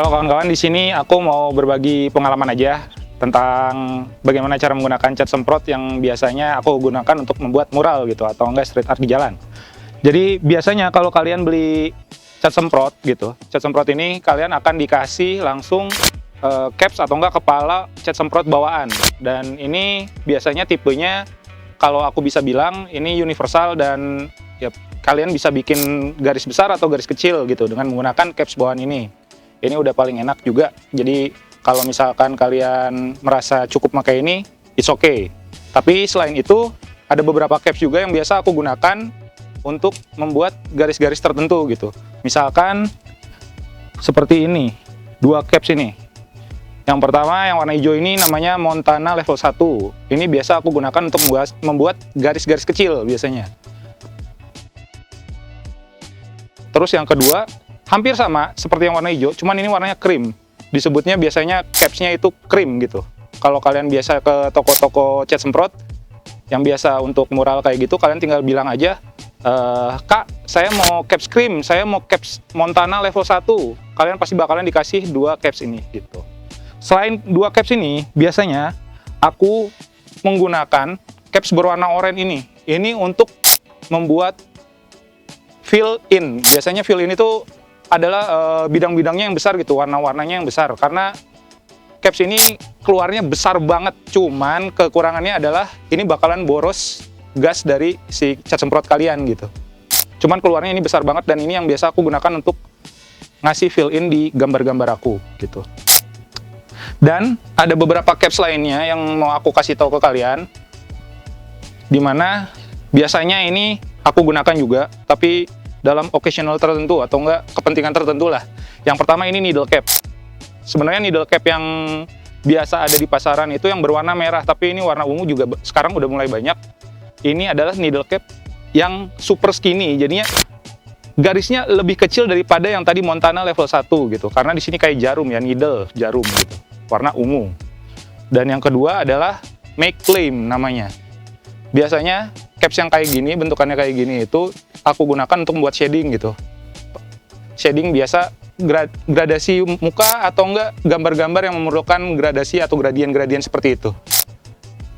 Halo kawan-kawan, di sini aku mau berbagi pengalaman aja tentang bagaimana cara menggunakan cat semprot yang biasanya aku gunakan untuk membuat mural gitu atau enggak street art di jalan. Jadi biasanya kalau kalian beli cat semprot gitu, cat semprot ini kalian akan dikasih langsung caps atau enggak kepala cat semprot bawaan. Dan ini biasanya tipenya kalau aku bisa bilang ini universal dan ya kalian bisa bikin garis besar atau garis kecil gitu dengan menggunakan caps bawaan ini. Ini udah paling enak juga, jadi kalau misalkan kalian merasa cukup pakai ini, it's okay. Tapi selain itu, ada beberapa caps juga yang biasa aku gunakan untuk membuat garis-garis tertentu gitu. Misalkan seperti ini, dua caps ini. Yang pertama yang warna hijau ini namanya Montana level 1. Ini biasa aku gunakan untuk membuat garis-garis kecil biasanya. Terus yang kedua, hampir sama seperti yang warna hijau, cuman ini warnanya krim. Disebutnya biasanya capsnya itu krim gitu. Kalau kalian biasa ke toko-toko cat semprot yang biasa untuk mural kayak gitu, kalian tinggal bilang aja, Kak, saya mau caps krim, saya mau caps Montana level 1. Kalian pasti bakalan dikasih dua caps ini gitu. Selain dua caps ini, biasanya aku menggunakan caps berwarna oranye ini. Ini untuk membuat fill in. Biasanya fill in itu adalah bidang-bidangnya yang besar gitu, warna-warnanya yang besar. Karena caps ini keluarnya besar banget, cuman kekurangannya adalah ini bakalan boros gas dari si cat semprot kalian gitu. Cuman keluarnya ini besar banget dan ini yang biasa aku gunakan untuk ngasih fill in di gambar-gambar aku gitu. Dan ada beberapa caps lainnya yang mau aku kasih tahu ke kalian, dimana biasanya ini aku gunakan juga, tapi dalam occasional tertentu atau enggak kepentingan tertentu lah. Yang pertama ini needle cap. Sebenarnya needle cap yang biasa ada di pasaran itu yang berwarna merah, tapi ini warna ungu juga sekarang udah mulai banyak. Ini adalah needle cap yang super skinny, jadinya garisnya lebih kecil daripada yang tadi Montana level 1 gitu. Karena di sini kayak jarum ya, needle, jarum gitu. Warna ungu. Dan yang kedua adalah make claim namanya. Biasanya caps yang kayak gini, bentukannya kayak gini itu aku gunakan untuk membuat shading gitu. Shading biasa gradasi muka atau enggak gambar-gambar yang memerlukan gradasi atau gradien-gradien seperti itu.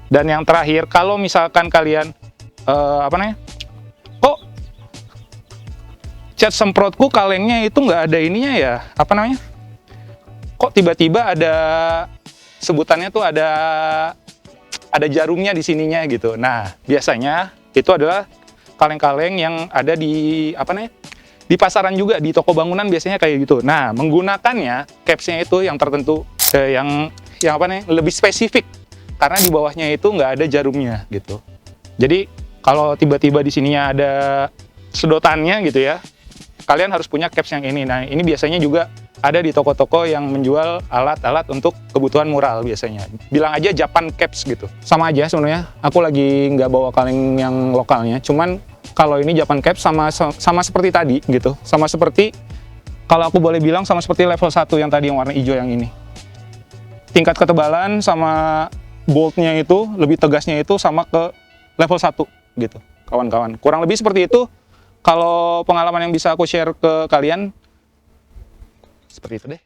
Dan yang terakhir, kalau misalkan kalian kok cat semprotku kalengnya itu nggak ada ininya ya, kok tiba-tiba ada sebutannya tuh ada jarumnya di sininya gitu. Nah, biasanya itu adalah kaleng-kaleng yang ada di di pasaran juga, di toko bangunan biasanya kayak gitu. Nah, menggunakannya capsnya itu yang tertentu, yang lebih spesifik karena di bawahnya itu nggak ada jarumnya gitu. Jadi kalau tiba-tiba di sininya ada sedotannya gitu ya, kalian harus punya caps yang ini. Nah, ini biasanya juga ada di toko-toko yang menjual alat-alat untuk kebutuhan mural biasanya. Bilang aja Japan caps gitu. Sama aja sebenarnya, aku lagi nggak bawa kaleng yang lokalnya, cuman kalau ini Japan caps sama seperti tadi gitu. Sama seperti, kalau aku boleh bilang sama seperti level 1 yang tadi yang warna hijau yang ini. Tingkat ketebalan sama boltnya itu, lebih tegasnya itu sama ke level 1 gitu, kawan-kawan. Kurang lebih seperti itu. Kalau pengalaman yang bisa aku share ke kalian, seperti itu deh.